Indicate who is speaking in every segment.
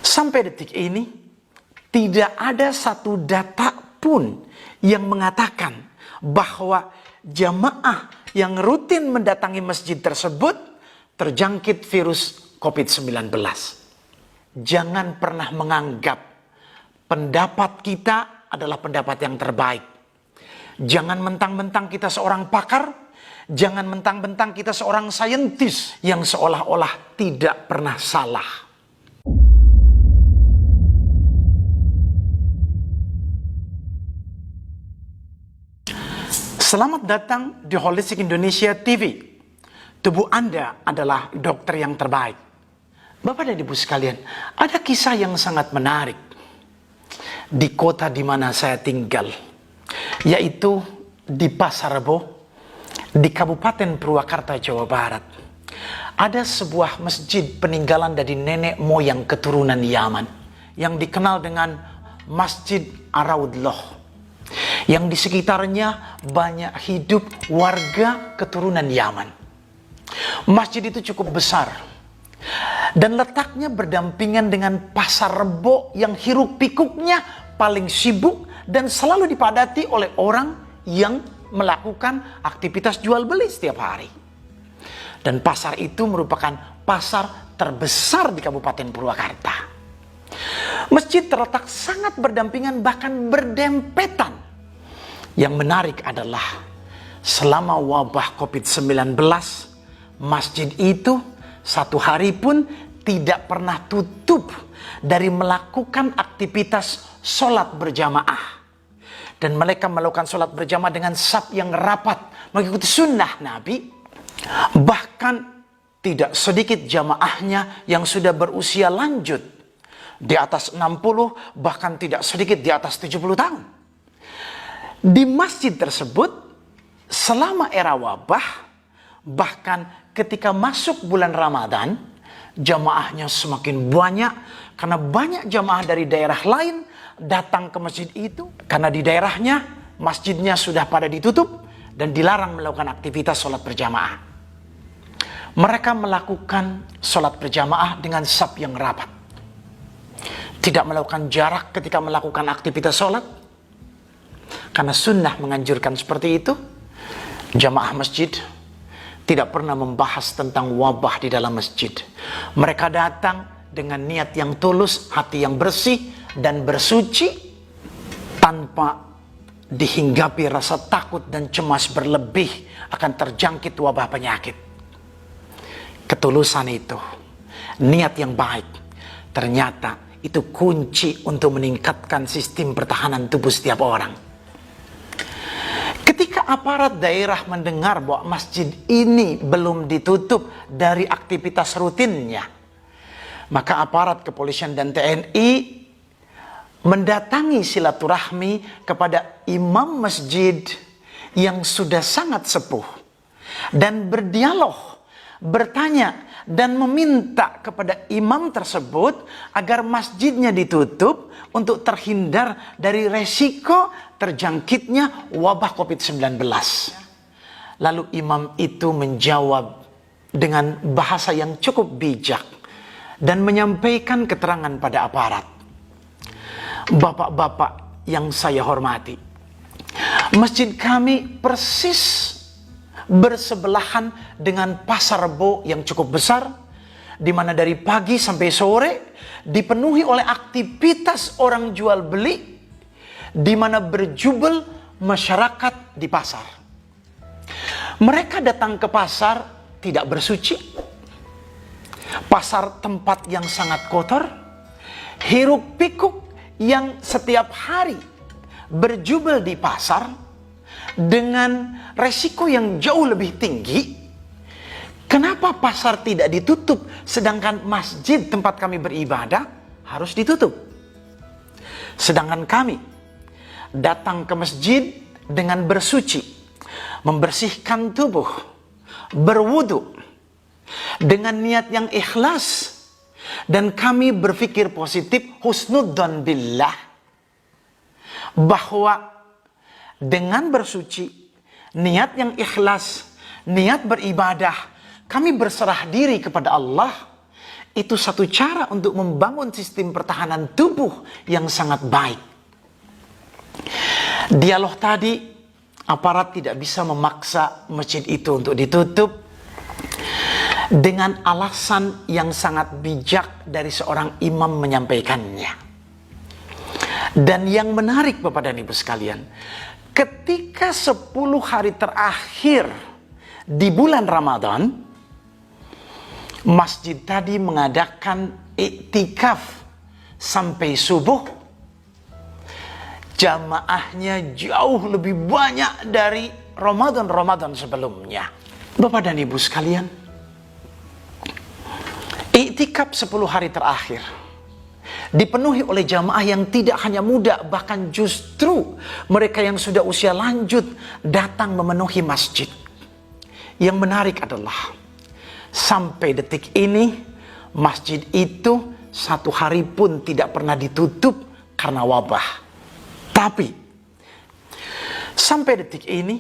Speaker 1: Sampai detik ini, tidak ada satu data pun yang mengatakan bahwa jamaah yang rutin mendatangi masjid tersebut terjangkit virus COVID-19. Jangan pernah menganggap pendapat kita adalah pendapat yang terbaik. Jangan mentang-mentang kita seorang pakar, jangan mentang-mentang kita seorang saintis yang seolah-olah tidak pernah salah. Selamat datang di Holistic Indonesia TV. Tubuh Anda adalah dokter yang terbaik. Bapak dan Ibu sekalian, ada kisah yang sangat menarik di kota di mana saya tinggal, yaitu di Pasar Rebo, di Kabupaten Purwakarta, Jawa Barat. Ada sebuah masjid peninggalan dari nenek moyang keturunan Yaman yang dikenal dengan Masjid Ar-Raudloh, yang di sekitarnya banyak hidup warga keturunan Yaman. Masjid itu cukup besar dan letaknya berdampingan dengan Pasar Rebo yang hiruk pikuknya paling sibuk dan selalu dipadati oleh orang yang melakukan aktivitas jual beli setiap hari. Dan pasar itu merupakan pasar terbesar di Kabupaten Purwakarta. Masjid terletak sangat berdampingan, bahkan berdempetan. Yang menarik adalah selama wabah COVID-19, masjid itu satu hari pun tidak pernah tutup dari melakukan aktivitas sholat berjamaah. Dan mereka melakukan sholat berjamaah dengan saf yang rapat, mengikuti sunnah Nabi. Bahkan tidak sedikit jamaahnya yang sudah berusia lanjut, di atas 60, bahkan tidak sedikit di atas 70 tahun. Di masjid tersebut, selama era wabah, bahkan ketika masuk bulan Ramadan, jamaahnya semakin banyak karena banyak jamaah dari daerah lain datang ke masjid itu. Karena di daerahnya, masjidnya sudah pada ditutup dan dilarang melakukan aktivitas sholat berjamaah. Mereka melakukan sholat berjamaah dengan saf yang rapat. Tidak melakukan jarak ketika melakukan aktivitas sholat. Karena sunnah menganjurkan seperti itu. Jamaah masjid tidak pernah membahas tentang wabah di dalam masjid. Mereka datang dengan niat yang tulus, hati yang bersih dan bersuci, tanpa dihinggapi rasa takut dan cemas berlebih akan terjangkit wabah penyakit. Ketulusan itu, niat yang baik, ternyata itu kunci untuk meningkatkan sistem pertahanan tubuh setiap orang. Ketika aparat daerah mendengar bahwa masjid ini belum ditutup dari aktivitas rutinnya, maka aparat kepolisian dan TNI mendatangi silaturahmi kepada imam masjid yang sudah sangat sepuh dan berdialog, bertanya dan meminta kepada imam tersebut agar masjidnya ditutup untuk terhindar dari resiko terjangkitnya wabah COVID-19. Lalu imam itu menjawab dengan bahasa yang cukup bijak dan menyampaikan keterangan pada aparat. Bapak-bapak yang saya hormati, masjid kami persis bersebelahan dengan Pasar Rebo yang cukup besar, di mana dari pagi sampai sore dipenuhi oleh aktivitas orang jual beli, di mana berjubel masyarakat di pasar. Mereka datang ke pasar tidak bersuci. Pasar tempat yang sangat kotor, hiruk pikuk yang setiap hari berjubel di pasar dengan resiko yang jauh lebih tinggi. Kenapa pasar tidak ditutup sedangkan masjid tempat kami beribadah harus ditutup? Sedangkan kami datang ke masjid dengan bersuci, membersihkan tubuh, berwudu dengan niat yang ikhlas, dan kami berpikir positif, husnudzon billah, bahwa dengan bersuci, niat yang ikhlas, niat beribadah, kami berserah diri kepada Allah, itu satu cara untuk membangun sistem pertahanan tubuh yang sangat baik. Dialog tadi, aparat tidak bisa memaksa masjid itu untuk ditutup dengan alasan yang sangat bijak dari seorang imam menyampaikannya. Dan yang menarik Bapak dan Ibu sekalian, ketika 10 hari terakhir di bulan Ramadan, masjid tadi mengadakan iktikaf sampai subuh. Jamaahnya jauh lebih banyak dari Ramadan sebelumnya. Bapak dan Ibu sekalian, iktikaf 10 hari terakhir dipenuhi oleh jamaah yang tidak hanya muda, bahkan justru mereka yang sudah usia lanjut datang memenuhi masjid. Yang menarik adalah sampai detik ini masjid itu 1 hari pun tidak pernah ditutup karena wabah. Tapi sampai detik ini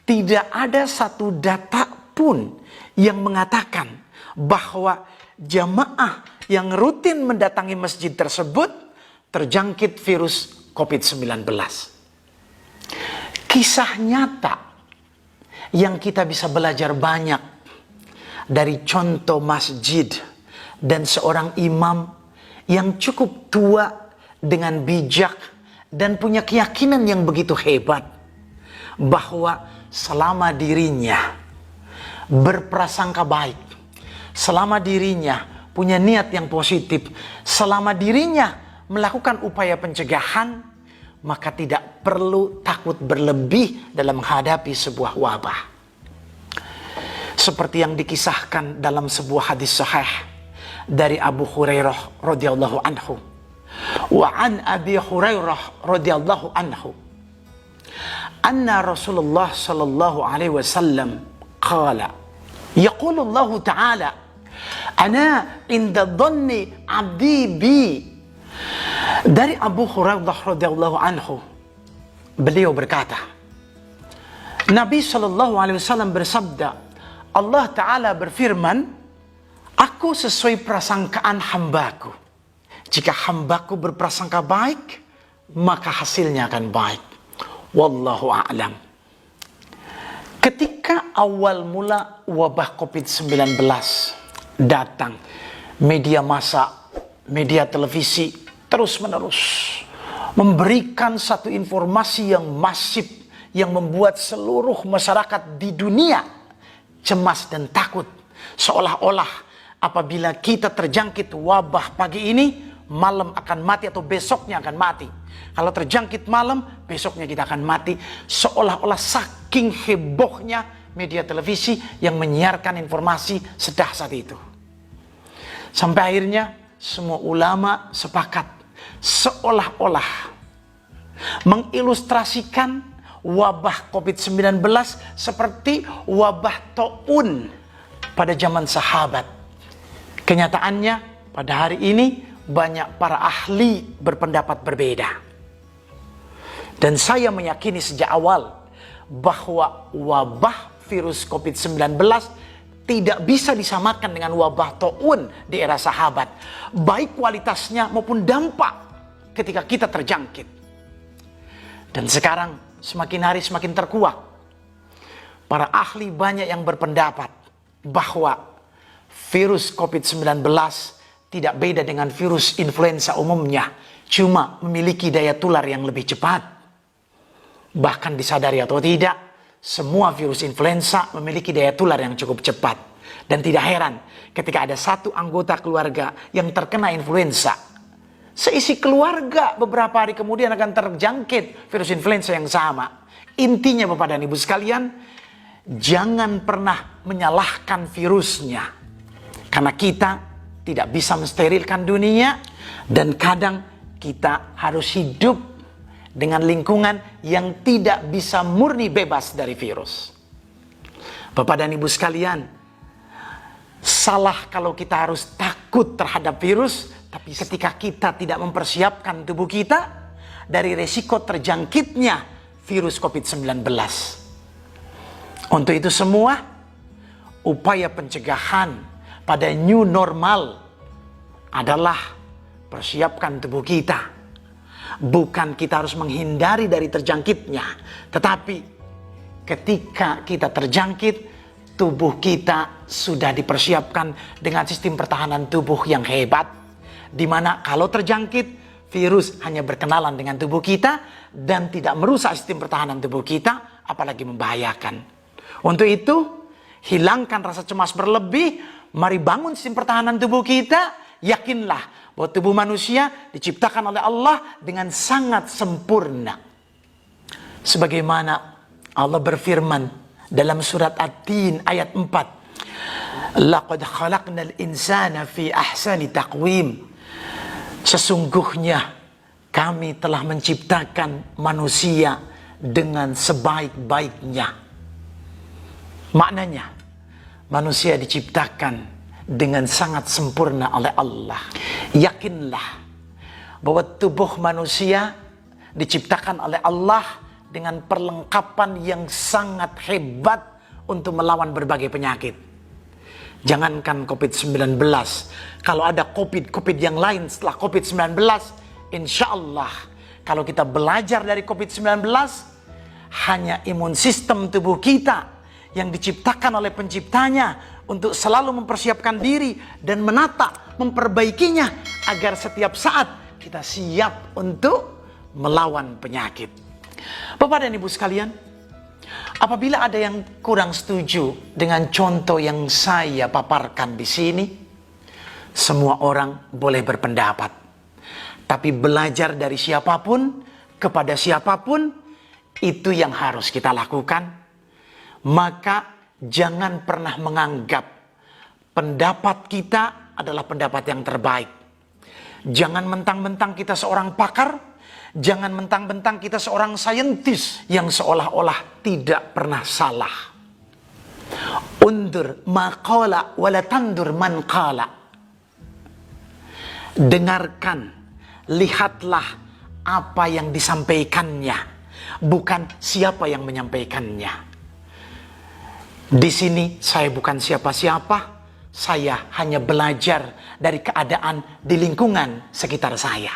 Speaker 1: tidak ada satu data pun yang mengatakan bahwa jamaah yang rutin mendatangi masjid tersebut terjangkit virus COVID-19. Kisah nyata yang kita bisa belajar banyak dari contoh masjid dan seorang imam yang cukup tua dengan bijak dan punya keyakinan yang begitu hebat bahwa selama dirinya berprasangka baik, selama dirinya punya niat yang positif, selama dirinya melakukan upaya pencegahan, maka tidak perlu takut berlebih dalam menghadapi sebuah wabah. Seperti yang dikisahkan dalam sebuah hadis sahih dari Abu Hurairah radhiyallahu anhu. Wa an Abi Hurairah radhiyallahu anhu anna Rasulullah sallallahu alaihi wasallam qala yaqulu Allah ta'ala ana inda dhanni 'abdi bi. Dari Abu Hurairah radhiyallahu anhu, beliau berkata, Nabi sallallahu alaihi wasallam bersabda, Allah Ta'ala berfirman, aku sesuai prasangkaan hambaku. Jika hambaku berprasangka baik, maka hasilnya akan baik. Wallahu a'lam. Ketika awal mula wabah COVID-19 datang, media massa, media televisi terus-menerus memberikan satu informasi yang masif yang membuat seluruh masyarakat di dunia cemas dan takut. Seolah-olah apabila kita terjangkit wabah pagi ini, malam akan mati atau besoknya akan mati. Kalau terjangkit malam, besoknya kita akan mati. Seolah-olah saking hebohnya media televisi yang menyiarkan informasi sedahsyat itu. Sampai akhirnya semua ulama sepakat seolah-olah mengilustrasikan wabah COVID-19 seperti wabah taun pada zaman sahabat. Kenyataannya pada hari ini banyak para ahli berpendapat berbeda. Dan saya meyakini sejak awal bahwa wabah virus COVID-19 tidak bisa disamakan dengan wabah taun di era sahabat. Baik kualitasnya maupun dampak ketika kita terjangkit. Dan sekarang semakin hari semakin terkuat. Para ahli banyak yang berpendapat bahwa virus COVID-19 tidak beda dengan virus influenza umumnya, cuma memiliki daya tular yang lebih cepat. Bahkan disadari atau tidak, semua virus influenza memiliki daya tular yang cukup cepat. Dan tidak heran ketika ada satu anggota keluarga yang terkena influenza, seisi keluarga beberapa hari kemudian akan terjangkit virus influenza yang sama. Intinya Bapak dan Ibu sekalian, jangan pernah menyalahkan virusnya. Karena kita tidak bisa mensterilkan dunia, dan kadang kita harus hidup dengan lingkungan yang tidak bisa murni bebas dari virus. Bapak dan Ibu sekalian, salah kalau kita harus takut terhadap virus, tapi ketika kita tidak mempersiapkan tubuh kita dari resiko terjangkitnya virus COVID-19. Untuk itu semua, upaya pencegahan pada new normal adalah persiapkan tubuh kita. Bukan kita harus menghindari dari terjangkitnya, tetapi ketika kita terjangkit, tubuh kita sudah dipersiapkan dengan sistem pertahanan tubuh yang hebat, di mana kalau terjangkit, virus hanya berkenalan dengan tubuh kita dan tidak merusak sistem pertahanan tubuh kita, apalagi membahayakan. Untuk itu, hilangkan rasa cemas berlebih, mari bangun sistem pertahanan tubuh kita. Yakinlah bahwa tubuh manusia diciptakan oleh Allah dengan sangat sempurna. Sebagaimana Allah berfirman dalam surat At-Tin ayat 4. Laqad khalaqnal insana fi ahsani taqwim. Sesungguhnya kami telah menciptakan manusia dengan sebaik-baiknya. Maknanya, manusia diciptakan dengan sangat sempurna oleh Allah. Yakinlah bahwa tubuh manusia diciptakan oleh Allah dengan perlengkapan yang sangat hebat untuk melawan berbagai penyakit. Jangankan COVID-19, kalau ada COVID yang lain setelah COVID-19, insya Allah kalau kita belajar dari COVID-19, hanya imun sistem tubuh kita yang diciptakan oleh penciptanya untuk selalu mempersiapkan diri dan menata, memperbaikinya agar setiap saat kita siap untuk melawan penyakit. Bapak dan Ibu sekalian, apabila ada yang kurang setuju dengan contoh yang saya paparkan di sini, semua orang boleh berpendapat. Tapi belajar dari siapapun, kepada siapapun, itu yang harus kita lakukan. Maka jangan pernah menganggap pendapat kita adalah pendapat yang terbaik. Jangan mentang-mentang kita seorang pakar, jangan mentang-mentang kita seorang saintis yang seolah-olah tidak pernah salah. Undur ma qala wala tandur man qala. Dengarkan, lihatlah apa yang disampaikannya, bukan siapa yang menyampaikannya. Di sini saya bukan siapa-siapa, saya hanya belajar dari keadaan di lingkungan sekitar saya.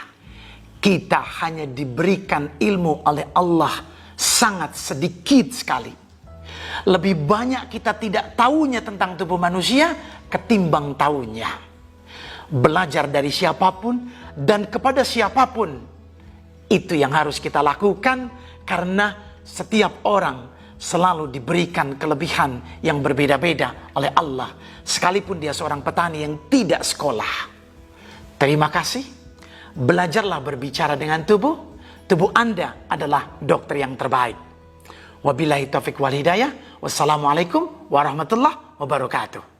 Speaker 1: Kita hanya diberikan ilmu oleh Allah sangat sedikit sekali. Lebih banyak kita tidak tahunya tentang tubuh manusia ketimbang tahunya. Belajar dari siapapun dan kepada siapapun, itu yang harus kita lakukan, karena setiap orang selalu diberikan kelebihan yang berbeda-beda oleh Allah, sekalipun dia seorang petani yang tidak sekolah. Terima kasih. Belajarlah berbicara dengan tubuh. Tubuh Anda adalah dokter yang terbaik. Wabillahi taufiq wal hidayah. Wassalamualaikum warahmatullahi wabarakatuh.